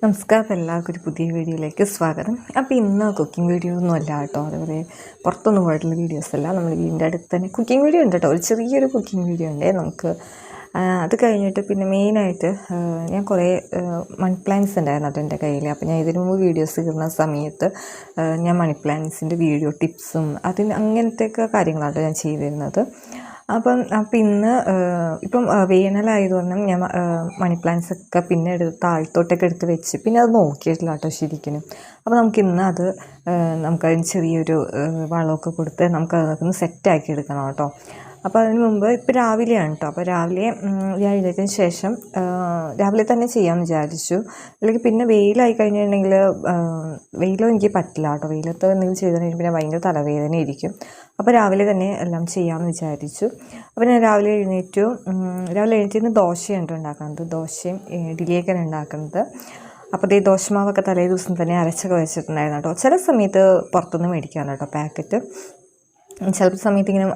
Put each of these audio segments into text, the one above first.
നമസ്കാരം, എല്ലാവർക്കും ഒരു പുതിയ വീഡിയോയിലേക്ക് സ്വാഗതം. അപ്പോൾ ഇന്ന് കുക്കിംഗ് വീഡിയോ ഒന്നും അല്ല കേട്ടോ, അതുപോലെ പുറത്തൊന്നും പോയിട്ടുള്ള വീഡിയോസ് അല്ല. നമ്മൾ വീടിൻ്റെ അടുത്ത് തന്നെ കുക്കിംഗ് വീഡിയോ ഉണ്ട് കേട്ടോ, ഒരു ചെറിയൊരു കുക്കിംഗ് വീഡിയോ ഉണ്ട് നമുക്ക്. അത് കഴിഞ്ഞിട്ട് പിന്നെ മെയിനായിട്ട് ഞാൻ കുറേ മണി പ്ലാന്റ്സ് ഉണ്ടായിരുന്നു കേട്ടോ എൻ്റെ കയ്യിൽ. അപ്പോൾ ഞാൻ ഇതിനു മുമ്പ് വീഡിയോസ് ഇടുന്ന സമയത്ത് ഞാൻ മണി പ്ലാന്റ്സിൻ്റെ വീഡിയോ ടിപ്സും അങ്ങനത്തെയൊക്കെ കാര്യങ്ങളാണ് ഞാൻ ചെയ്തിരുന്നത്. അപ്പം ഇന്ന് ഇപ്പം വേനലായതുകൊണ്ടും ഞാൻ മണി പ്ലാന്റ്സ് ഒക്കെ പിന്നെ താഴത്തോട്ടൊക്കെ എടുത്ത് വെച്ച് പിന്നെ അത് നോക്കിയിട്ടില്ല കേട്ടോ ശരിക്കും. അപ്പോൾ നമുക്കിന്ന് അത് നമുക്കതിന് ചെറിയൊരു വളമൊക്കെ കൊടുത്ത് നമുക്കതൊന്ന് സെറ്റാക്കി എടുക്കണം കേട്ടോ. അപ്പോൾ അതിന് മുമ്പ് ഇപ്പോൾ രാവിലെയാണ് കേട്ടോ. അപ്പോൾ രാവിലെ ഞാൻ എഴുന്നേറ്റതിന് ശേഷം രാവിലെ തന്നെ ചെയ്യാമെന്ന് വിചാരിച്ചു. അല്ലെങ്കിൽ പിന്നെ വെയിലായി കഴിഞ്ഞിട്ടുണ്ടെങ്കിൽ വെയിലും എനിക്ക് പറ്റില്ല കേട്ടോ. വെയിലത്ത് എന്തെങ്കിലും ചെയ്തിട്ടുണ്ടെങ്കിൽ പിന്നെ ഭയങ്കര തലവേദന ഇരിക്കും. അപ്പോൾ രാവിലെ തന്നെ എല്ലാം ചെയ്യാമെന്ന് വിചാരിച്ചു. അപ്പോൾ ഞാൻ രാവിലെ എഴുന്നേറ്റ് ദോശയാണ് ഉണ്ടാക്കുന്നത്. ദോശയും ഇഡ്ഡലിയൊക്കെയാണ് ഉണ്ടാക്കുന്നത്. അപ്പോൾ ഈ ദോശമാവൊക്കെ തലേ ദിവസം തന്നെ അരച്ചൊക്കെ വെച്ചിട്ടുണ്ടായിരുന്നു കേട്ടോ. ചില സമയത്ത് പുറത്തുനിന്ന് മേടിക്കാറുണ്ട് കേട്ടോ പാക്കറ്റ്. ചില സമയത്ത് ഇങ്ങനെ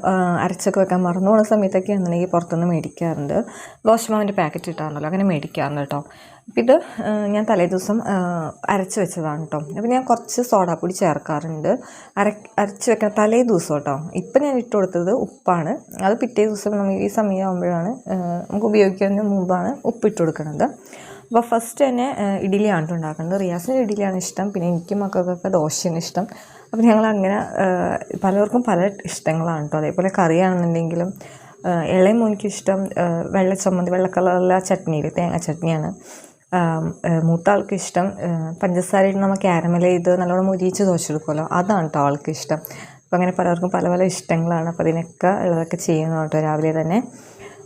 അരച്ചൊക്കെ വെക്കാൻ മറന്നു പോകുന്ന സമയത്തൊക്കെ ആണെന്നുണ്ടെങ്കിൽ പുറത്തുനിന്ന് മേടിക്കാറുണ്ട്. ദോശമാവിൻ്റെ പാക്കറ്റ് ഇട്ടാണല്ലോ, അങ്ങനെ മേടിക്കാറുണ്ട് കേട്ടോ. അപ്പോൾ ഇത് ഞാൻ തലേ ദിവസം അരച്ച് വെച്ചതാണ് കേട്ടോ. അപ്പോൾ ഞാൻ കുറച്ച് സോഡാപ്പൊടി ചേർക്കാറുണ്ട് അരച്ച് വെക്കണം തലേ ദിവസം കേട്ടോ. ഇപ്പം ഞാൻ ഇട്ട് കൊടുത്തത് ഉപ്പാണ്. അത് പിറ്റേ ദിവസം നമ്മൾ ഈ സമയമാകുമ്പോഴാണ് നമുക്ക് ഉപയോഗിക്കുന്നതിന് മുമ്പാണ് ഉപ്പിട്ട് കൊടുക്കുന്നത്. അപ്പോൾ ഫസ്റ്റ് തന്നെ ഇഡ്ഡലിയാണ് ഉണ്ടാക്കുന്നത്. റിയാസിന് ഇഡ്ഡലിയാണ് ഇഷ്ടം, പിന്നെ എനിക്കും മക്കൾക്കൊക്കെ ദോശയാണ് ഇഷ്ടം. അപ്പോൾ ഞങ്ങളങ്ങനെ പലർക്കും പല ഇഷ്ടങ്ങളാണ് കേട്ടോ. അതേപോലെ കറിയാണെന്നുണ്ടെങ്കിലും ഇളയ മോനിക്ക് ഇഷ്ടം വെള്ള ചമ്മന്തി, വെള്ള കളറിലെ ചട്നിയിൽ തേങ്ങ ചട്നിയാണ്. മൂത്ത ആൾക്ക് ഇഷ്ടം പഞ്ചസാരയിട്ട് നമ്മൾ ക്യാരമൽ ചെയ്ത് നല്ലോണം മുരിയിച്ച് ദോശ എടുക്കുമല്ലോ, അതാണ് കേട്ടോ ആൾക്ക് ഇഷ്ടം. അപ്പോൾ അങ്ങനെ പലർക്കും പല പല ഇഷ്ടങ്ങളാണ്. അപ്പോൾ അതിനൊക്കെ ഉള്ളതൊക്കെ ചെയ്യുന്നു കേട്ടോ രാവിലെ തന്നെ.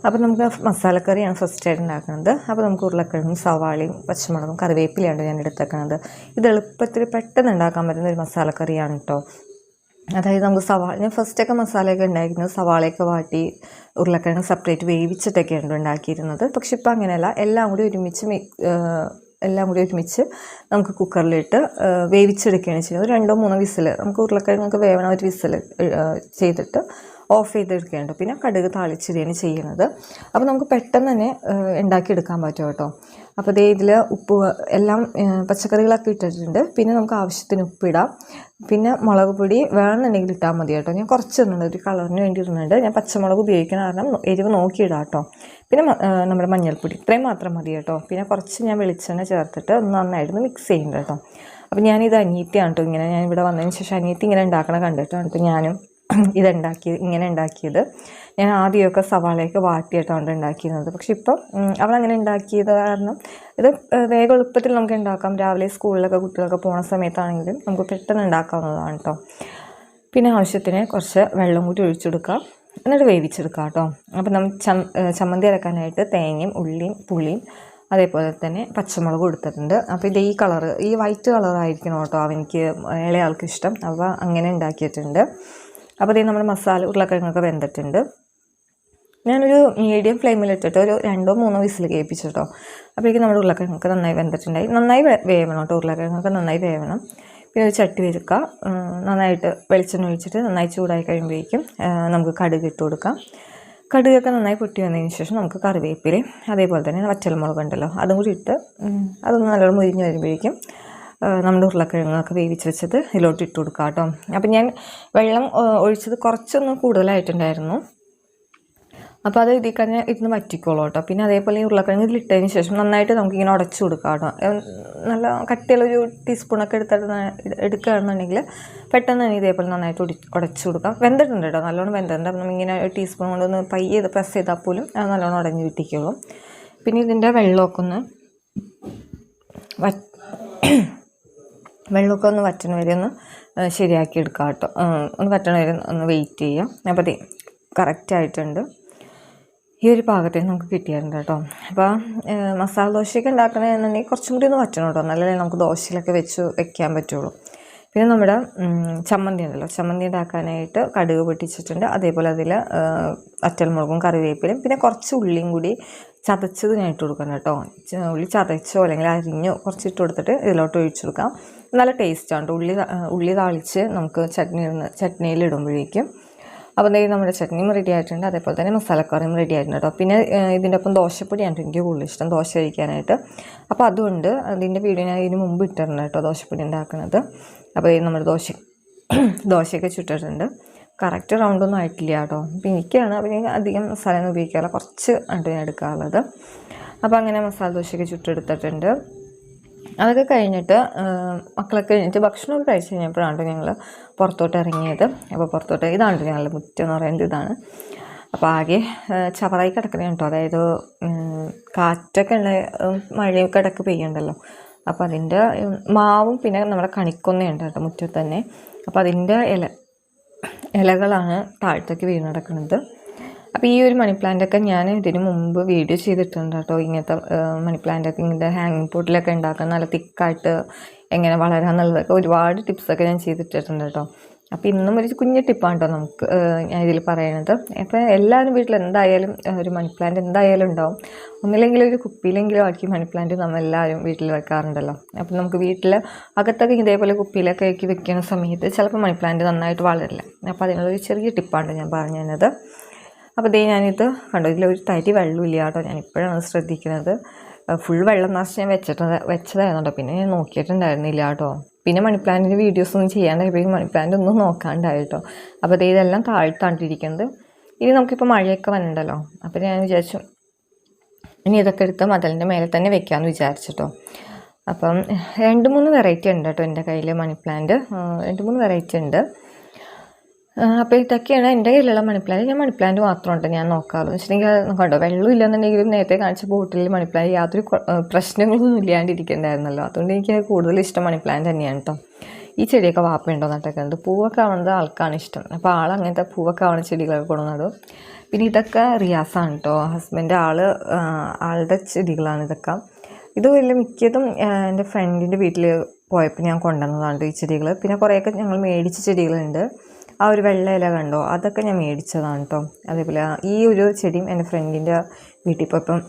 അപ്പോൾ നമുക്ക് മസാലക്കറിയാണ് ഫസ്റ്റായിട്ട് ഉണ്ടാക്കുന്നത്. അപ്പോൾ നമുക്ക് ഉരുളക്കിഴങ്ങും സവാളയും പച്ചമുളകും കറിവേപ്പിലയാണ് ഞാൻ എടുത്തേക്കുന്നത്. ഇത് എളുപ്പത്തിൽ പെട്ടെന്ന് ഉണ്ടാക്കാൻ പറ്റുന്ന ഒരു മസാലക്കറിയാണ് കേട്ടോ. അതായത് നമുക്ക് ഞാൻ ഫസ്റ്റൊക്കെ മസാലയൊക്കെ ഉണ്ടായിരുന്നത് സവാളയൊക്കെ വാട്ടി ഉരുളക്കിഴങ്ങ് സെപ്പറേറ്റ് വേവിച്ചിട്ടൊക്കെയാണ് ഉണ്ടാക്കിയിരുന്നത്. പക്ഷെ ഇപ്പോൾ അങ്ങനെയല്ല, എല്ലാം കൂടി ഒരുമിച്ച് നമുക്ക് കുക്കറിലിട്ട് വേവിച്ചെടുക്കുകയാണ് ചെയ്യുന്നത്. 2-3 വിസിൽ നമുക്ക് ഉരുളക്കിഴങ്ങൊക്കെ വേവണ ഒരു വിസിൽ ചെയ്തിട്ട് ഓഫ് ചെയ്തെടുക്കുകയുണ്ട്. പിന്നെ കടുക് താളിച്ചിടുകയാണ് ചെയ്യുന്നത്. അപ്പോൾ നമുക്ക് പെട്ടെന്ന് തന്നെ ഉണ്ടാക്കിയെടുക്കാൻ പറ്റും കേട്ടോ. അപ്പോൾ ഇതിൽ ഉപ്പ് എല്ലാം പച്ചക്കറികളൊക്കെ ഇട്ടിട്ടുണ്ട്. പിന്നെ നമുക്ക് ആവശ്യത്തിന് ഉപ്പിടാം. പിന്നെ മുളക് പൊടി വേണമെന്നുണ്ടെങ്കിൽ ഇട്ടാൽ മതി കേട്ടോ. ഞാൻ കുറച്ച് ഇടുന്നുണ്ട്, ഒരു കളറിന് വേണ്ടി ഇടുന്നുണ്ട്. ഞാൻ പച്ചമുളക് ഉപയോഗിക്കണ കാരണം എരിവ് നോക്കിയിടാം കേട്ടോ. പിന്നെ നമ്മുടെ മഞ്ഞൾപ്പൊടി ഇത്രയും മാത്രം മതി കേട്ടോ. പിന്നെ കുറച്ച് ഞാൻ വെളിച്ചെണ്ണ ചേർത്തിട്ട് നന്നായിട്ടൊന്ന് മിക്സ് ചെയ്യുന്നുണ്ട് കേട്ടോ. അപ്പോൾ ഞാനിത് അനിയത്തിയാണ് കേട്ടോ. ഞാൻ ഇവിടെ വന്നതിന് ശേഷം അനിയത്തി ഇങ്ങനെ ഉണ്ടാക്കണ കണ്ടിട്ടാണ് കേട്ടോ ഞാനും ഇങ്ങനെ ഉണ്ടാക്കിയത്. ഞാൻ ആദ്യമൊക്കെ സവാളയൊക്കെ വാട്ടിയിട്ടാണ് ഉണ്ടാക്കിയിരുന്നത്. പക്ഷെ ഇപ്പം അവളങ്ങനെ ഉണ്ടാക്കിയത് കാരണം ഇത് വേഗം എളുപ്പത്തിൽ നമുക്ക് ഉണ്ടാക്കാം. രാവിലെ സ്കൂളിലൊക്കെ കുട്ടികളൊക്കെ പോകുന്ന സമയത്താണെങ്കിലും നമുക്ക് പെട്ടെന്ന് ഉണ്ടാക്കാവുന്നതാണ് കേട്ടോ. പിന്നെ ആവശ്യത്തിന് കുറച്ച് വെള്ളം കൂടി ഒഴിച്ചെടുക്കാം, എന്നിട്ട് വേവിച്ചെടുക്കാം കേട്ടോ. അപ്പം നമ്മൾ ചമ്മന്തി അരക്കാനായിട്ട് തേങ്ങയും ഉള്ളിയും പുളിയും അതേപോലെ തന്നെ പച്ചമുളകും എടുത്തിട്ടുണ്ട്. അപ്പോൾ ഈ കളറ്, ഈ വൈറ്റ് കളറായിരിക്കണം കേട്ടോ അവനിക്ക് ഇളയാൾക്ക് ഇഷ്ടം. അപ്പോൾ അങ്ങനെ ഉണ്ടാക്കിയിട്ടുണ്ട്. അപ്പോൾ നമ്മുടെ മസാല ഉരുളക്കിഴങ്ങൊക്കെ വെന്തിട്ടുണ്ട്. ഞാനൊരു മീഡിയം ഫ്ലെയിമിലിട്ടിട്ട് ഒരു 2-3 വിസിൽ കേൾപ്പിച്ചു കേട്ടോ. അപ്പോഴേക്കും നമ്മുടെ ഉരുളക്കിഴങ്ങൊക്കെ നന്നായി വെന്തിട്ടുണ്ടായി. നന്നായി വേവണം കേട്ടോ, ഉരുളക്കിഴങ്ങൊക്കെ നന്നായി വേവണം. പിന്നെ ഒരു ചട്ടി വെക്കുക, നന്നായിട്ട് വെളിച്ചെണ്ണ ഒഴിച്ചിട്ട് നന്നായി ചൂടായി കഴിയുമ്പോഴേക്കും നമുക്ക് കടുക് ഇട്ട് കൊടുക്കാം. കടുകൊക്കെ നന്നായി പൊട്ടി വന്നതിന് ശേഷം നമുക്ക് കറിവേപ്പിലയും അതേപോലെ തന്നെ വറ്റൽമുളകുണ്ടല്ലോ അതും കൂടി ഇട്ട് അതൊന്ന് നല്ലോണം മുരിഞ്ഞ് വരുമ്പോഴേക്കും നമ്മുടെ ഉരുളക്കിഴങ്ങൊക്കെ വേവിച്ച് വെച്ചത് ഇതിലോട്ട് ഇട്ട് കൊടുക്കാം കേട്ടോ. അപ്പം ഞാൻ വെള്ളം ഒഴിച്ചത് കുറച്ചൊന്ന് കൂടുതലായിട്ടുണ്ടായിരുന്നു. അപ്പോൾ അത് ഇതിൽ തന്നെ ഇരുന്ന് വറ്റിക്കോളൂ കേട്ടോ. പിന്നെ അതേപോലെ ഈ ഉരുളക്കിഴങ്ങ് ഇതിലിട്ടതിന് ശേഷം നന്നായിട്ട് നമുക്കിങ്ങനെ ഉടച്ചു കൊടുക്കാം കേട്ടോ. നല്ല കട്ടിയുള്ളൊരു ടീസ്പൂണൊക്കെ എടുക്കുകയാണെന്നുണ്ടെങ്കിൽ പെട്ടെന്ന് തന്നെ ഇതേപോലെ നന്നായിട്ട് ഉടച്ചു കൊടുക്കാം. വെന്തിട്ടുണ്ട് കേട്ടോ, നല്ലോണം വെന്തിട്ടുണ്ട്. അപ്പം നമ്മളിങ്ങനെ ടീസ്പൂൺ കൊണ്ടൊന്ന് പയ്യെ പ്രസ് ചെയ്താൽ പോലും അത് നല്ലോണം ഉടഞ്ഞ് കിട്ടിക്കോളും. പിന്നെ ഇതിൻ്റെ വെള്ളമൊക്കെ ഒന്ന് വറ്റണ വരെ ഒന്ന് ശരിയാക്കി എടുക്കാം കേട്ടോ. ഒന്ന് വറ്റണ വരെ ഒന്ന് വെയിറ്റ് ചെയ്യാം. അപ്പോൾ കറക്റ്റായിട്ടുണ്ട്. ഈ ഒരു പാകത്തിന് നമുക്ക് കിട്ടിയിട്ടുണ്ട് കേട്ടോ. അപ്പോൾ മസാല ദോശയൊക്കെ ഉണ്ടാക്കണമെന്നുണ്ടെങ്കിൽ കുറച്ചും കൂടി ഒന്ന് വറ്റണം കേട്ടോ, നല്ലല്ലേ നമുക്ക് ദോശയിലൊക്കെ വെക്കാൻ പറ്റുള്ളൂ. പിന്നെ നമ്മുടെ ചമ്മന്തി ഉണ്ടല്ലോ, ചമ്മന്തി ഉണ്ടാക്കാനായിട്ട് കടുക് പൊട്ടിച്ചിട്ടുണ്ട്. അതേപോലെ അതിൽ വറ്റൽമുളകും കറിവേപ്പിലയും പിന്നെ കുറച്ച് ഉള്ളിയും കൂടി ചതച്ചത് ഞാൻ ഇട്ട് കൊടുക്കണം കേട്ടോ. ഉള്ളി ചതച്ചോ അല്ലെങ്കിൽ അരിഞ്ഞോ കുറച്ച് ഇട്ട് കൊടുത്തിട്ട് ഇതിലോട്ട് ഒഴിച്ചു കൊടുക്കാം. നല്ല ടേസ്റ്റാണ് കേട്ടോ. ഉള്ളി താളിച്ച് നമുക്ക് ചട്നിയിൽ ഇടുമ്പോഴേക്കും അപ്പോൾ നമ്മുടെ ചട്നിയും റെഡി ആയിട്ടുണ്ട്, അതേപോലെ തന്നെ മസാലക്കറിയും റെഡി ആയിട്ടുണ്ട് കേട്ടോ. പിന്നെ ഇതിൻ്റെ ഒപ്പം ദോശപ്പൊടിയാണ് എനിക്ക് കൂടുതൽ ഇഷ്ടം ദോശ കഴിക്കാനായിട്ട്. അപ്പോൾ അതുകൊണ്ട് അതിൻ്റെ വീഡിയോ ഞാൻ ഇതിന് മുമ്പ് ഇട്ടിട്ടുണ്ട് കേട്ടോ, ദോശപ്പൊടി ഉണ്ടാക്കുന്നത്. അപ്പോൾ നമ്മുടെ ദോശയൊക്കെ ചുട്ടിട്ടുണ്ട്. കറക്റ്റ് റൗണ്ടൊന്നും ആയിട്ടില്ല കേട്ടോ. അപ്പോൾ എനിക്കാണ്, അപ്പോൾ ഞാൻ അധികം മസാലയൊന്നും ഉപയോഗിക്കാറില്ല, കുറച്ച് ആണ് ഞാൻ എടുക്കാറുള്ളത്. അപ്പോൾ അങ്ങനെ മസാല ദോശയൊക്കെ ചുട്ടെടുത്തിട്ടുണ്ട്. അതൊക്കെ കഴിഞ്ഞിട്ട് മക്കളൊക്കെ കഴിഞ്ഞിട്ട് ഭക്ഷണമൊക്കെ കഴിച്ച് കഴിഞ്ഞപ്പോഴാണ് ഞങ്ങൾ പുറത്തോട്ട് ഇറങ്ങിയത്. അപ്പോൾ പുറത്തോട്ട് ഇതാണ് ഞങ്ങളുടെ മുറ്റം എന്ന് പറയുന്നത് ഇതാണ്. അപ്പോൾ ആകെ ചവറായി കിടക്കണേ കേട്ടോ, അതായത് കാറ്റൊക്കെ ഉള്ള മഴയൊക്കെ ഇടയ്ക്ക് പെയ്യുണ്ടല്ലോ. അപ്പോൾ അതിൻ്റെ മാവും പിന്നെ നമ്മുടെ കണിക്കൊന്നയുണ്ട് കേട്ടോ മുറ്റത്ത് തന്നെ. അപ്പോൾ അതിൻ്റെ ഇലകളാണ് താഴത്തേക്ക് വീണ് കിടക്കുന്നത്. അപ്പോൾ ഈ ഒരു മണി പ്ലാന്റൊക്കെ ഞാൻ ഇതിന് മുമ്പ് വീഡിയോ ചെയ്തിട്ടുണ്ട് കേട്ടോ. ഇങ്ങനത്തെ മണി പ്ലാന്റൊക്കെ ഇങ്ങനത്തെ ഹാങ്ങിങ് പോട്ടിലൊക്കെ ഉണ്ടാക്കാൻ നല്ല തിക്കായിട്ട് എങ്ങനെ വളരാന്നുള്ളതൊക്കെ ഒരുപാട് ടിപ്സൊക്കെ ഞാൻ ചെയ്തിട്ടുണ്ട് കേട്ടോ. അപ്പോൾ ഇന്നും ഒരു കുഞ്ഞു ടിപ്പാണ് കേട്ടോ നമുക്ക് ഞാൻ ഇതിൽ പറയുന്നത്. അപ്പോൾ എല്ലാവരും വീട്ടിൽ എന്തായാലും ഒരു മണി പ്ലാന്റ് എന്തായാലും ഉണ്ടാവും. ഒന്നില്ലെങ്കിൽ ഒരു കുപ്പിയിലെങ്കിലും ആക്കി മണി പ്ലാന്റ് നമ്മളെല്ലാവരും വീട്ടിൽ വെക്കാറുണ്ടല്ലോ. അപ്പോൾ നമുക്ക് വീട്ടിൽ അകത്തൊക്കെ ഇതേപോലെ കുപ്പിയിലൊക്കെ ആക്കി വെക്കുന്ന സമയത്ത് ചിലപ്പോൾ മണി പ്ലാന്റ് നന്നായിട്ട് വളരില്ല. അപ്പോൾ അതിനുള്ളൊരു ചെറിയ ടിപ്പാണ് ഞാൻ പറഞ്ഞു തന്നത്. അപ്പോൾ ഞാനിത് കണ്ടോ, ഇതിലൊരു തരി വെള്ളമില്ല കേട്ടോ. ഞാനിപ്പോഴാണ് ശ്രദ്ധിക്കുന്നത്. ഫുൾ വെള്ളം നിറച്ച് ഞാൻ വെച്ചതായിരുന്നു കേട്ടോ. പിന്നെ ഞാൻ നോക്കിയിട്ടുണ്ടായിരുന്നില്ല കേട്ടോ. പിന്നെ മണി പ്ലാന്റിൻ്റെ വീഡിയോസൊന്നും ചെയ്യാണ്ടായപ്പോൾ മണി പ്ലാന്റ് ഒന്നും നോക്കാണ്ടായി കേട്ടോ. അപ്പോൾ ഇതെല്ലാം താഴ്ത്താണ്ടിരിക്കുന്നത്. ഇനി നമുക്കിപ്പോൾ മഴയൊക്കെ വന്നിട്ടുണ്ടല്ലോ. അപ്പോൾ ഞാൻ വിചാരിച്ചു ഇനി ഇതൊക്കെ എടുത്ത് മതിലിൻ്റെ മേലെ തന്നെ വെക്കാമെന്ന് വിചാരിച്ചിട്ടോ. അപ്പം 2-3 വെറൈറ്റി ഉണ്ട് കേട്ടോ എൻ്റെ കയ്യിൽ മണി പ്ലാന്റ്. 2-3 വെറൈറ്റി ഉണ്ട്. അപ്പോൾ ഇതൊക്കെയാണ് എൻ്റെ കയ്യിലുള്ള മണി പ്ലാന്റ്. ഞാൻ മണി പ്ലാന്റ് മാത്രമുണ്ട് ഞാൻ നോക്കാറ്. എന്ന് വെച്ചിട്ടുണ്ടെങ്കിൽ കണ്ടോ, വെള്ളം ഇല്ലെന്നുണ്ടെങ്കിലും നേരത്തെ കാണിച്ച ബോട്ടിൽ മണി പ്ലാന്റ് യാതൊരു പ്രശ്നങ്ങളൊന്നും ഇല്ലാണ്ടിരിക്കുന്നുണ്ടായിരുന്നല്ലോ. അതുകൊണ്ട് എനിക്ക് കൂടുതൽ ഇഷ്ടം മണി പ്ലാന്റ് തന്നെയാണ് കേട്ടോ. ഈ ചെടിയൊക്കെ വാപ്പയുണ്ടോ നട്ടൊക്കെ ഉണ്ട്. പൂവൊക്കെ ആവുന്നത് ആൾക്കാണ് ഇഷ്ടം. അപ്പോൾ അങ്ങനത്തെ പൂവൊക്കെ ആവുന്ന ചെടികളൊക്കെ കൊണ്ടുവന്നത്. പിന്നെ ഇതൊക്കെ റിയാസാണ് കേട്ടോ, ഹസ്ബൻഡ് ആളുടെ ചെടികളാണ് ഇതൊക്കെ. ഇത് വലിയ മിക്കതും എൻ്റെ ഫ്രണ്ടിൻ്റെ വീട്ടിൽ പോയപ്പോൾ ഞാൻ കൊണ്ടുവന്നതാണ് ഈ ചെടികൾ. പിന്നെ കുറേയൊക്കെ ഞങ്ങൾ മേടിച്ച ചെടികളുണ്ട്. ആ ഒരു വെള്ള ഇല കണ്ടോ, അതൊക്കെ ഞാൻ മേടിച്ചതാണ് കേട്ടോ. അതേപോലെ ഈ ഒരു ചെടിയും എൻ്റെ ഫ്രണ്ടിൻ്റെ വീട്ടിൽ പോയപ്പം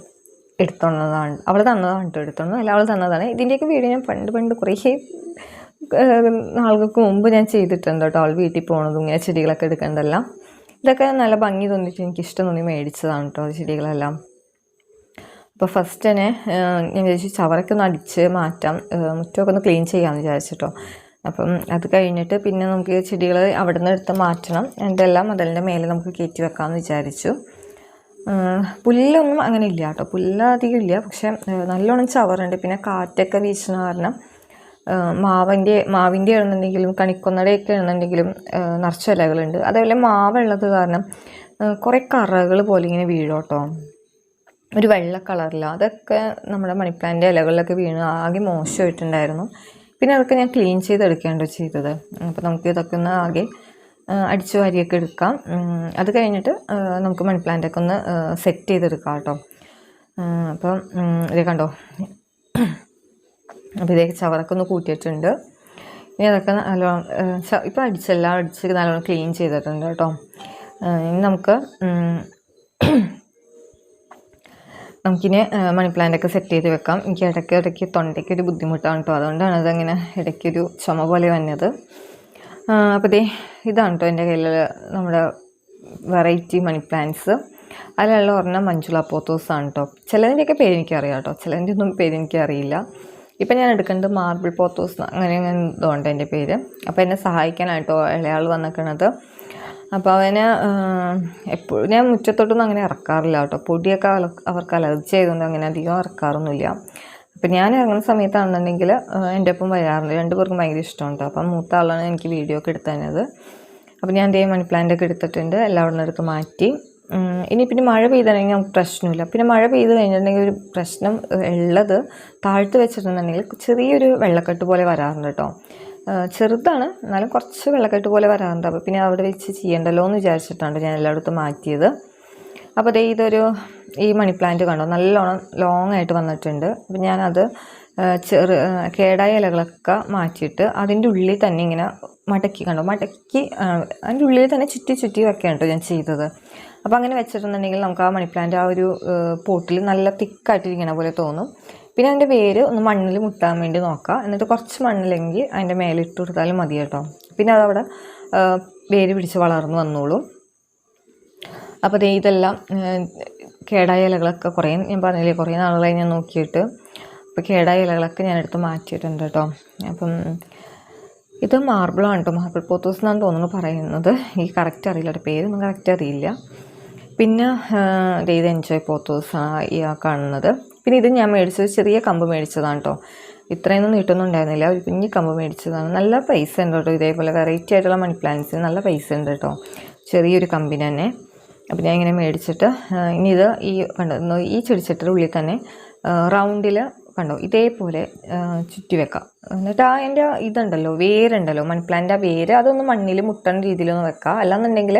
എടുത്തുകൊണ്ടതാണ്. അവൾ തന്നതാണ് കേട്ടോ, എടുത്തോണ്ട് അല്ല അവൾ തന്നതാണ്. ഇതിൻ്റെയൊക്കെ വീഡിയോ ഞാൻ പണ്ട് കുറേ നാളുകൾക്ക് മുമ്പ് ഞാൻ ചെയ്തിട്ടുണ്ട് കേട്ടോ. അവൾ വീട്ടിൽ പോകുന്നതും ഇങ്ങനെ ചെടികളൊക്കെ എടുക്കേണ്ടതെല്ലാം. ഇതൊക്കെ നല്ല ഭംഗി തോന്നിയിട്ട് എനിക്കിഷ്ടം തോന്നി മേടിച്ചതാണ് കേട്ടോ ചെടികളെല്ലാം. അപ്പോൾ ഫസ്റ്റ് തന്നെ ഞാൻ വിചാരിച്ചു ചവറൊക്കെ ഒന്ന് അടിച്ച് മാറ്റാം, മുറ്റമൊക്കെ ഒന്ന് ക്ലീൻ ചെയ്യാമെന്ന് വിചാരിച്ചിട്ടോ. അപ്പം അത് കഴിഞ്ഞിട്ട് പിന്നെ നമുക്ക് ചെടികൾ അവിടെ നിന്ന് എടുത്ത് മാറ്റണം. എന്തെല്ലാം അതിൻ്റെ മേലെ നമുക്ക് കയറ്റി വെക്കാമെന്ന് വിചാരിച്ചു. പുല്ലൊന്നും അങ്ങനെ ഇല്ല കേട്ടോ, പുല്ലധികം ഇല്ല. പക്ഷെ നല്ലോണം ചവറുണ്ട്. പിന്നെ കാറ്റൊക്കെ വീശുന്ന കാരണം മാവിൻ്റെ ആണെന്നുണ്ടെങ്കിലും കണിക്കൊന്നടയൊക്കെ ആണെന്നുണ്ടെങ്കിലും നിറച്ച ഇലകളുണ്ട്. അതേപോലെ മാവുള്ളത് കാരണം കുറേ കറകൾ പോലെ ഇങ്ങനെ വീഴും കേട്ടോ, ഒരു വെള്ള കളറില്ല. അതൊക്കെ നമ്മുടെ മണി പ്ലാന്റ് ഇലകളിലൊക്കെ വീണ് ആകെ മോശമായിട്ടുണ്ടായിരുന്നു. പിന്നെ അതൊക്കെ ഞാൻ ക്ലീൻ ചെയ്തെടുക്കുകയാണ് ചെയ്തത്. അപ്പോൾ നമുക്ക് ഇതൊക്കെ ഒന്ന് ആകെ അടിച്ചു വാരിയൊക്കെ എടുക്കാം. അത് കഴിഞ്ഞിട്ട് നമുക്ക് മണി പ്ലാന്റൊക്കെ ഒന്ന് സെറ്റ് ചെയ്തെടുക്കാം കേട്ടോ. അപ്പം ഇത് കണ്ടോ, അപ്പോൾ ഇതേക്ക് ചവറൊക്കെ ഒന്ന് കൂട്ടിയിട്ടുണ്ട്. ഇനി അതൊക്കെ നല്ലോണം ഇപ്പോൾ എല്ലാം അടിച്ച് നല്ലോണം ക്ലീൻ ചെയ്തിട്ടുണ്ട് കേട്ടോ. ഇനി നമുക്കിനി മണി പ്ലാന്റൊക്കെ സെറ്റ് ചെയ്ത് വെക്കാം. എനിക്ക് ഇടയ്ക്ക് തൊണ്ടയ്ക്കൊരു ബുദ്ധിമുട്ടാണ് കേട്ടോ, അതുകൊണ്ടാണ് അതങ്ങനെ ഇടയ്ക്കൊരു ചുമ പോലെ വന്നത്. അപ്പോൾ ഇതാണ് കേട്ടോ എൻ്റെ കയ്യിൽ നമ്മുടെ വെറൈറ്റി മണി പ്ലാന്റ്സ്. അതിലുള്ള ഒരെണ്ണം മഞ്ജുള പോത്തോസാണ് കേട്ടോ. ചിലതിൻ്റെയൊക്കെ പേര് എനിക്കറിയാം കേട്ടോ, ചിലതിൻ്റെ ഒന്നും പേര് എനിക്കറിയില്ല. ഇപ്പം ഞാൻ എടുക്കുന്നത് മാർബിൾ പോത്തോസ് അങ്ങനെ ഇതുകൊണ്ട് എൻ്റെ പേര്. അപ്പോൾ എന്നെ സഹായിക്കാനാണ് കേട്ടോ ഇളയാൾ വന്നിരിക്കുന്നത്. അപ്പോൾ അവന് എപ്പോഴും ഞാൻ മുറ്റത്തോട്ടൊന്നും അങ്ങനെ ഇറക്കാറില്ല കേട്ടോ. പൊടിയൊക്കെ അവർക്ക് അലർജി ആയതുകൊണ്ട് അങ്ങനെ അധികം ഇറക്കാറൊന്നുമില്ല. അപ്പം ഞാൻ ഇറങ്ങുന്ന സമയത്താണെന്നുണ്ടെങ്കിൽ എൻ്റെ ഒപ്പം വരാറുണ്ട്. 2 പേർക്കും ഭയങ്കര ഇഷ്ടമുണ്ട്. അപ്പം മൂത്ത ആളാണ് എനിക്ക് വീഡിയോ ഒക്കെ എടുത്തു തന്നത്. അപ്പോൾ ഞാൻ മണി പ്ലാന്റൊക്കെ എടുത്തിട്ടുണ്ട്, എല്ലാവരും എടുത്ത് മാറ്റി. ഇനി പിന്നെ മഴ പെയ്തിട്ടുണ്ടെങ്കിൽ നമുക്ക് പ്രശ്നമില്ല. പിന്നെ മഴ പെയ്ത് കഴിഞ്ഞിട്ടുണ്ടെങ്കിൽ ഒരു പ്രശ്നം ഉള്ളത്, താഴ്ത്ത് വെച്ചിട്ടുണ്ടെങ്കിൽ ചെറിയൊരു വെള്ളക്കെട്ട് പോലെ വരാറുണ്ട് കേട്ടോ. ചെറുതാണ് എന്നാലും കുറച്ച് വെള്ളക്കെട്ട് പോലെ വരാറുണ്ട്. അപ്പോൾ പിന്നെ അവിടെ വെച്ച് ചെയ്യണ്ടല്ലോ എന്ന് വിചാരിച്ചിട്ടാണ് ഞാൻ എല്ലായിടത്തും മാറ്റിയത്. അപ്പോൾ ഈ മണി പ്ലാന്റ് കണ്ടോ നല്ലോണം ലോങ് ആയിട്ട് വന്നിട്ടുണ്ട്. അപ്പം ഞാനത് കേടായ ഇലകളൊക്കെ മാറ്റിയിട്ട് അതിൻ്റെ ഉള്ളിൽ തന്നെ ഇങ്ങനെ മടക്കി അതിൻ്റെ ഉള്ളിൽ തന്നെ ചുറ്റി വെക്കുകയാണ് കേട്ടോ ഞാൻ ചെയ്തത്. അപ്പോൾ അങ്ങനെ വെച്ചിട്ടുണ്ടെങ്കിൽ നമുക്ക് ആ മണി പ്ലാന്റ് ആ ഒരു പോട്ടിൽ നല്ല തിക്കായിട്ടിരിക്കണ പോലെ തോന്നും. പിന്നെ അതിൻ്റെ വേര് ഒന്ന് മണ്ണിൽ മുട്ടാൻ വേണ്ടി നോക്കുക. എന്നിട്ട് കുറച്ച് മണ്ണില്ലെങ്കിൽ അതിൻ്റെ മേലെ ഇട്ട് കൊടുത്താലും മതി കേട്ടോ. പിന്നെ അതവിടെ വേര് പിടിച്ച് വളർന്ന് വന്നോളും. അപ്പോൾ ദേ ഇതെല്ലാം കേടായ ഇലകളൊക്കെ കുറേ ഞാൻ പറഞ്ഞില്ലേ കുറേ നാളുകളായി ഞാൻ നോക്കിയിട്ട്. അപ്പോൾ കേടായ ഇലകളൊക്കെ ഞാൻ എടുത്ത് മാറ്റിയിട്ടുണ്ട് കേട്ടോ. അപ്പം ഇത് മാർബിളാണ് കേട്ടോ, മാർബിൾ പോത്തോസ് എന്നാണ് തോന്നുന്നു പറയുന്നത്. ഈ കറക്റ്റ് അറിയില്ല, കേട്ടോ പേരൊന്നും കറക്റ്റ് അറിയില്ല. പിന്നെ ഇത് എൻജോയ് പോത്തോസ് ഈ കാണുന്നത്. പിന്നെ ഇത് ഞാൻ മേടിച്ചത് ചെറിയ കമ്പ് മേടിച്ചതാണ് കേട്ടോ, ഇത്രയൊന്നും നീട്ടൊന്നും ഉണ്ടായിരുന്നില്ല, ഒരു കുഞ്ഞി കമ്പ് മേടിച്ചതാണ്. നല്ല പൈസ ഉണ്ട് കേട്ടോ, ഇതേപോലെ വെറൈറ്റി ആയിട്ടുള്ള മണി പ്ലാന്റ്സിന് നല്ല പൈസ ഉണ്ട് കേട്ടോ, ചെറിയൊരു കമ്പിന് തന്നെ. അപ്പോൾ ഞാൻ ഇങ്ങനെ മേടിച്ചിട്ട് ഇനി ഇത് ഈ കണ്ടോ ഈ ചെടിച്ചട്ടിയുടെ ഉള്ളിൽ തന്നെ റൗണ്ടിൽ കണ്ടോ ഇതേപോലെ ചുറ്റി വെക്കാം. എന്നിട്ട് അതിൻ്റെ ഇതുണ്ടല്ലോ വേരുണ്ടല്ലോ മണി പ്ലാന്റ്, ആ വേര് അതൊന്ന് മണ്ണിൽ മുട്ടണ രീതിയിലൊന്ന് വെക്കാം. അല്ലാന്നുണ്ടെങ്കിൽ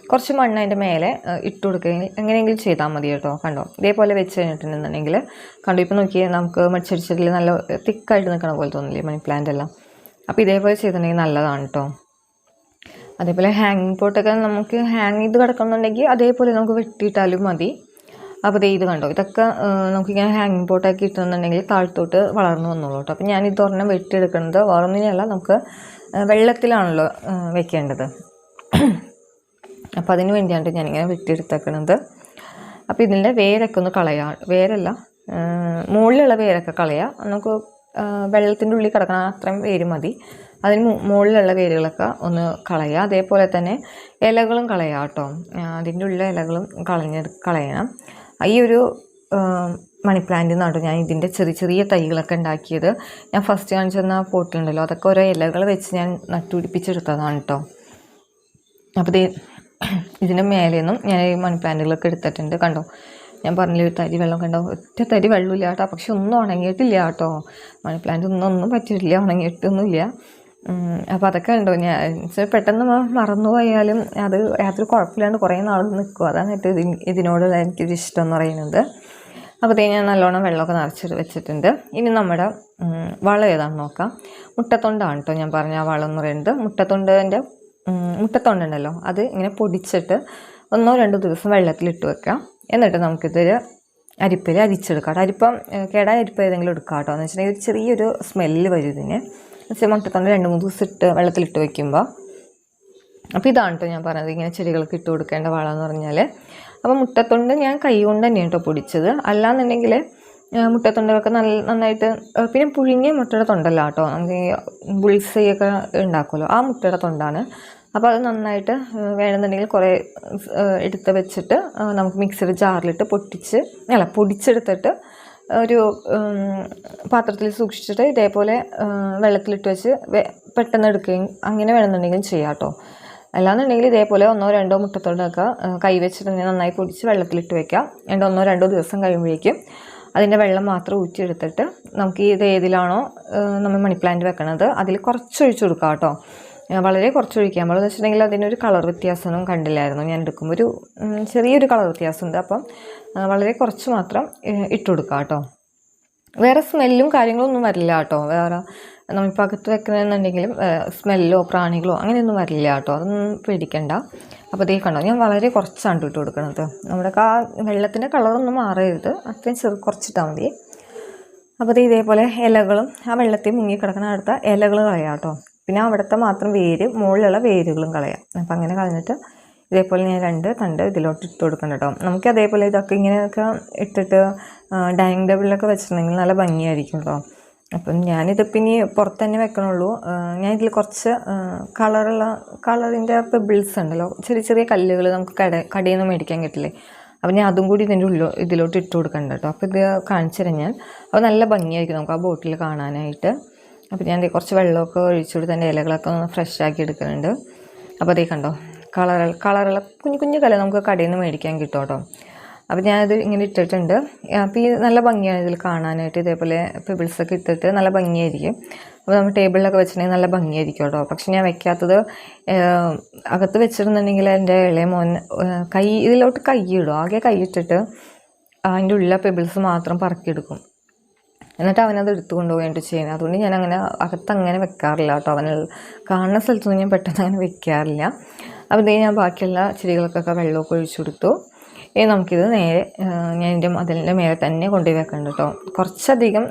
കുറച്ച് മണ്ണ് അതിൻ്റെ മേലെ ഇട്ട് കൊടുക്കുകയെങ്കിൽ എങ്ങനെയെങ്കിലും ചെയ്താൽ മതി കേട്ടോ. കണ്ടോ ഇതേപോലെ വെച്ച് കഴിഞ്ഞിട്ടുണ്ടെന്നുണ്ടെങ്കിൽ കണ്ടോ ഇപ്പോൾ നോക്കിയാൽ നമുക്ക് ചെടിച്ചട്ടിൽ നല്ല തിക്കായിട്ട് നിൽക്കണ പോലെ തോന്നില്ലേ മണി പ്ലാന്റ് എല്ലാം. അപ്പോൾ ഇതേപോലെ ചെയ്തിട്ടുണ്ടെങ്കിൽ നല്ലതാണ് കേട്ടോ. അതേപോലെ ഹാങ്ങിങ് പോട്ടൊക്കെ നമുക്ക് ഹാങ് ചെയ്ത് കിടക്കുന്നുണ്ടെങ്കിൽ അതേപോലെ നമുക്ക് വെട്ടിയിട്ടാലും മതി. അപ്പോൾ ഇത് കണ്ടോ ഇതൊക്കെ നമുക്കിങ്ങനെ ഹാങ്ങിങ് പോട്ടാക്കി ഇട്ടുന്നുണ്ടെങ്കിൽ താഴത്തോട്ട് വളർന്നു വന്നോളൂ കേട്ടോ. അപ്പോൾ ഞാനിത് ഒരെണ്ണം വെട്ടിയെടുക്കുന്നത് വേറൊന്നിനല്ല, നമുക്ക് വെള്ളത്തിലാണല്ലോ വെക്കേണ്ടത്. അപ്പോൾ അതിന് വേണ്ടിയാണ് ഞാനിങ്ങനെ വെട്ടിയെടുത്തേക്കണത്. അപ്പോൾ ഇതിൻ്റെ വേരൊക്കെ ഒന്ന് കളയാം, വേരല്ല മുകളിലുള്ള വേരൊക്കെ കളയാം. നമുക്ക് വെള്ളത്തിൻ്റെ ഉള്ളിൽ കിടക്കണം അത്രയും വേര് മതി. അതിന് മുകളിലുള്ള വേരുകളൊക്കെ ഒന്ന് കളയുക. അതേപോലെ തന്നെ ഇലകളും കളയാം കേട്ടോ, അതിൻ്റെ ഉള്ളിലെ ഇലകളും കളയണം. ഈ ഒരു മണി പ്ലാന്റിൽ നിന്നാണ് ഞാൻ ഇതിൻ്റെ ചെറിയ ചെറിയ തൈകളൊക്കെ ഉണ്ടാക്കിയത്. ഞാൻ ഫസ്റ്റ് കാണിച്ചു തന്ന പോട്ടിലുണ്ടല്ലോ അതൊക്കെ ഓരോ ഇലകൾ വെച്ച് ഞാൻ നട്ടുപിടിപ്പിച്ചെടുത്തതാണ് കേട്ടോ. അപ്പോൾ ഇതിൻ്റെ മേലെ നിന്നും ഞാൻ ഈ മണി പ്ലാന്റുകളൊക്കെ എടുത്തിട്ടുണ്ട്. കണ്ടോ ഞാൻ പറഞ്ഞില്ല ഒരു തരി വെള്ളം കണ്ടോ, ഒറ്റ തരി വെള്ളമില്ല കേട്ടോ. പക്ഷെ ഒന്നും ഉണങ്ങിയിട്ടില്ല കേട്ടോ, മണി പ്ലാന്റ് ഒന്നും പറ്റിയിട്ടില്ല, ഉണങ്ങിയിട്ടൊന്നുമില്ല. അപ്പോൾ അതൊക്കെ ഉണ്ടോ ഞാൻ പെട്ടെന്ന് മറന്നുപോയാലും അത് യാതൊരു കുഴപ്പമില്ലാണ്ട് കുറേ നാൾ നിൽക്കും. അതാണ് ഇതിനോട് എനിക്കൊരു ഇഷ്ടം എന്ന് പറയുന്നത്. അപ്പോൾ ഞാൻ നല്ലോണം വെള്ളമൊക്കെ നിറച്ചിട്ട് വെച്ചിട്ടുണ്ട്. ഇനി നമ്മുടെ വളം ഏതാണെന്ന് നോക്കാം. മുട്ടത്തൊണ്ടാണ് കേട്ടോ ഞാൻ പറഞ്ഞ ആ വളം എന്ന് പറയുന്നത്. മുട്ടത്തൊണ്ടുണ്ടല്ലോ അത് ഇങ്ങനെ പൊടിച്ചിട്ട് 1-2 ദിവസം വെള്ളത്തിലിട്ട് വെക്കാം. എന്നിട്ട് നമുക്കിതൊരു അരിപ്പയിൽ അരിച്ചെടുക്കാം. അരിപ്പം കേടായ അരിപ്പ ഏതെങ്കിലും എടുക്കാം കേട്ടോ. എന്ന് വെച്ചിട്ടുണ്ടെങ്കിൽ ചെറിയൊരു സ്മെല്ല് വരും ഇതിന്. മുട്ടത്തൊണ്ട് 2-3 ദിവസം വെള്ളത്തിലിട്ട് വയ്ക്കുമ്പോൾ. അപ്പോൾ ഇതാണ് കേട്ടോ ഞാൻ പറഞ്ഞത് ഇങ്ങനെ ചെടികൾക്ക് ഇട്ട് കൊടുക്കേണ്ട വളം എന്ന് പറഞ്ഞാൽ. അപ്പോൾ മുട്ടത്തൊണ്ട് ഞാൻ കൈ കൊണ്ട് തന്നെയാണ് കേട്ടോ പൊടിച്ചത്. അല്ലാന്നുണ്ടെങ്കിൽ മുട്ടത്തൊണ്ടൊക്കെ നന്നായിട്ട് പിന്നെ പുഴുങ്ങിയ മുട്ടയുടെ തൊണ്ടല്ല കേട്ടോ, നമുക്ക് ബുൾസൈയൊക്കെ ഉണ്ടാക്കുമല്ലോ ആ മുട്ടയുടെ തൊണ്ടാണ്. അപ്പോൾ അത് നന്നായിട്ട് വേണമെന്നുണ്ടെങ്കിൽ കുറേ എടുത്ത് വെച്ചിട്ട് നമുക്ക് മിക്സിയുടെ ജാറിലിട്ട് പൊടിച്ചെടുത്തിട്ട് ഒരു പാത്രത്തിൽ സൂക്ഷിച്ചിട്ട് ഇതേപോലെ വെള്ളത്തിലിട്ട് വെച്ച് പെട്ടെന്ന് എടുക്കുകയും അങ്ങനെ വേണമെന്നുണ്ടെങ്കിലും ചെയ്യാം കേട്ടോ. അല്ലാന്നുണ്ടെങ്കിൽ ഇതേപോലെ 1-2 മുട്ടത്തോടൊക്കെ കൈ വെച്ചിട്ട് നന്നായി പൊടിച്ച് വെള്ളത്തിലിട്ട് വെക്കാം. 1-2 ദിവസം കഴിയുമ്പോഴേക്കും അതിൻ്റെ വെള്ളം മാത്രം ഊറ്റിയെടുത്തിട്ട് നമുക്ക് ഇത് ഏതിലാണോ നമ്മൾ മണി പ്ലാന്റ് വെക്കണത് അതിൽ കുറച്ച് ഒഴിച്ചു കൊടുക്കാം കേട്ടോ. വളരെ കുറച്ച് ഒഴിക്കാൻ പാടുള്ളൂ. വെച്ചിട്ടുണ്ടെങ്കിൽ അതിനൊരു കളർ വ്യത്യാസമൊന്നും കണ്ടില്ലായിരുന്നു, ഞാൻ എടുക്കുമ്പോൾ ഒരു ചെറിയൊരു കളർ വ്യത്യാസമുണ്ട്. അപ്പം വളരെ കുറച്ച് മാത്രം ഇട്ട് കൊടുക്കാം കേട്ടോ. വേറെ സ്മെല്ലും കാര്യങ്ങളൊന്നും വരില്ല കേട്ടോ. വേറെ നമ്മളിപ്പോൾ അകത്ത് വെക്കണമെന്നുണ്ടെങ്കിലും സ്മെല്ലോ പ്രാണികളോ അങ്ങനെയൊന്നും വരില്ല കേട്ടോ, അതൊന്നും പേടിക്കണ്ട. അപ്പോൾ ഇതേ കണ്ടോ ഞാൻ വളരെ കുറച്ചാണ് ഇട്ട് കൊടുക്കുന്നത്. നമ്മുടെ ആ വെള്ളത്തിൻ്റെ കളറൊന്നും മാറരുത്, അത്രയും കുറച്ചിട്ടാൽ മതി. അപ്പോൾ ഇതേപോലെ ഇലകളും ആ വെള്ളത്തിൽ മുങ്ങിക്കിടക്കുന്ന അടുത്ത ഇലകൾ കളയാം കേട്ടോ. പിന്നെ അവിടുത്തെ മാത്രം മുകളിലുള്ള വേരുകളും കളയാം. അപ്പം അങ്ങനെ കളഞ്ഞിട്ട് ഇതേപോലെ ഞാൻ 2 തണ്ട് ഇതിലോട്ട് ഇട്ട് കൊടുക്കണം കേട്ടോ. നമുക്ക് അതേപോലെ ഇതൊക്കെ ഇങ്ങനെയൊക്കെ ഇട്ടിട്ട് ഡൈനിങ് ടേബിളിലൊക്കെ വെച്ചിട്ടുണ്ടെങ്കിൽ നല്ല ഭംഗിയായിരിക്കും കേട്ടോ. അപ്പം ഞാനിതിപ്പോൾ ഇനി പുറത്ത് തന്നെ വെക്കണുള്ളൂ. ഞാൻ ഇതിൽ കുറച്ച് കളറിൻ്റെ പെബിൾസ് ഉണ്ടല്ലോ, ചെറിയ ചെറിയ കല്ലുകൾ നമുക്ക് കടയിൽ നിന്ന് മേടിക്കാൻ കിട്ടില്ലേ, അപ്പം ഞാൻ അതും കൂടി ഇതിലോട്ട് ഇട്ട് കൊടുക്കണ്ട കേട്ടോ. അപ്പോൾ ഇത് കാണിച്ചു തരാം ഞാൻ. അപ്പോൾ നല്ല ഭംഗിയായിരിക്കും നമുക്ക് ആ ബോട്ടിൽ കാണാനായിട്ട്. അപ്പോൾ ഞാൻ കുറച്ച് വെള്ളമൊക്കെ ഒഴിച്ചുകൊടുത്ത് എൻ്റെ ഇലകളൊക്കെ ഒന്ന് ഫ്രഷ് ആക്കി എടുക്കുന്നുണ്ട്. അപ്പോൾ അതേ കണ്ടോ കളറുള്ള കുഞ്ഞു കല നമുക്ക് കടയിൽ നിന്ന് മേടിക്കാൻ കിട്ടും കേട്ടോ. അപ്പോൾ ഞാനത് ഇങ്ങനെ ഇട്ടിട്ടുണ്ട്. അപ്പോൾ ഈ നല്ല ഭംഗിയാണ് ഇതിൽ കാണാനായിട്ട്. ഇതേപോലെ പെബിൾസൊക്കെ ഇട്ടിട്ട് നല്ല ഭംഗിയായിരിക്കും. അപ്പോൾ നമ്മൾ ടേബിളിലൊക്കെ വെച്ചിട്ടുണ്ടെങ്കിൽ നല്ല ഭംഗിയായിരിക്കും കേട്ടോ. പക്ഷെ ഞാൻ വെക്കാത്തത് അകത്ത് വെച്ചിരുന്നുണ്ടെങ്കിൽ എൻ്റെ ഇളയ മോൻ ഇതിലോട്ട് കൈ ഇടും. ആകെ കൈ ഇട്ടിട്ട് അതിൻ്റെ ഉള്ള പെബിൾസ് മാത്രം പറക്കിയെടുക്കും. എന്നിട്ട് അവനത് എടുത്തു കൊണ്ടുപോയിട്ട് ചെയ്യുന്നത്. അതുകൊണ്ട് ഞാൻ അങ്ങനെ അകത്തങ്ങനെ വെക്കാറില്ല കേട്ടോ. അവന് കാണുന്ന സ്ഥലത്തൊന്നും ഞാൻ പെട്ടെന്ന് അങ്ങനെ വെക്കാറില്ല. അപ്പോൾ ഞാൻ ബാക്കിയുള്ള ചെടികൾക്കൊക്കെ വെള്ളമൊക്കെ ഒഴിച്ചു കൊടുത്തു. ഇനി നമുക്കിത് നേരെ ഞാൻ അതിൻ്റെ മേലെ തന്നെ കൊണ്ടുപോയി വെക്കണ്ട കേട്ടോ. കുറച്ചധികം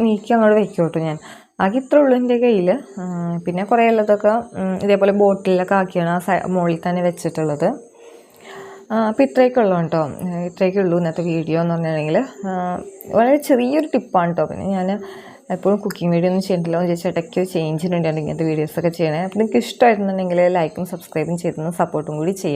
നീക്കി അങ്ങോട്ട് വെക്കും കേട്ടോ. ഞാൻ ആകെ ഇത്ര ഉള്ളൂ എൻ്റെ കയ്യിൽ. പിന്നെ കുറേ ഉള്ളതൊക്കെ ഇതേപോലെ ബോട്ടിലൊക്കെ ആക്കിയാണ് മുകളിൽ തന്നെ വെച്ചിട്ടുള്ളത്. അപ്പോൾ ഇത്രയൊക്കെ ഉള്ളൂ കേട്ടോ. ഇത്രയൊക്കെ ഉള്ളൂ ഇന്നത്തെ വീഡിയോ എന്ന് പറഞ്ഞിട്ടുണ്ടെങ്കിൽ. വളരെ ചെറിയൊരു ടിപ്പാണ് കേട്ടോ. പിന്നെ ഞാൻ എപ്പോഴും കുക്കിംഗ് വീഡിയോ ഒന്നും ചെയ്തിട്ടില്ല എന്ന് ചോദിച്ചാൽ ഇടയ്ക്ക് ചേഞ്ചിനുണ്ട് ഇങ്ങനത്തെ വീഡിയോസൊക്കെ ചെയ്യണേ. അപ്പോൾ നിങ്ങൾക്ക് ഇഷ്ടമായിരുന്നുണ്ടെങ്കിൽ ലൈക്കും സബ്സ്ക്രൈബും ചെയ്തൊന്ന് സപ്പോർട്ടും കൂടി ചെയ്യാം.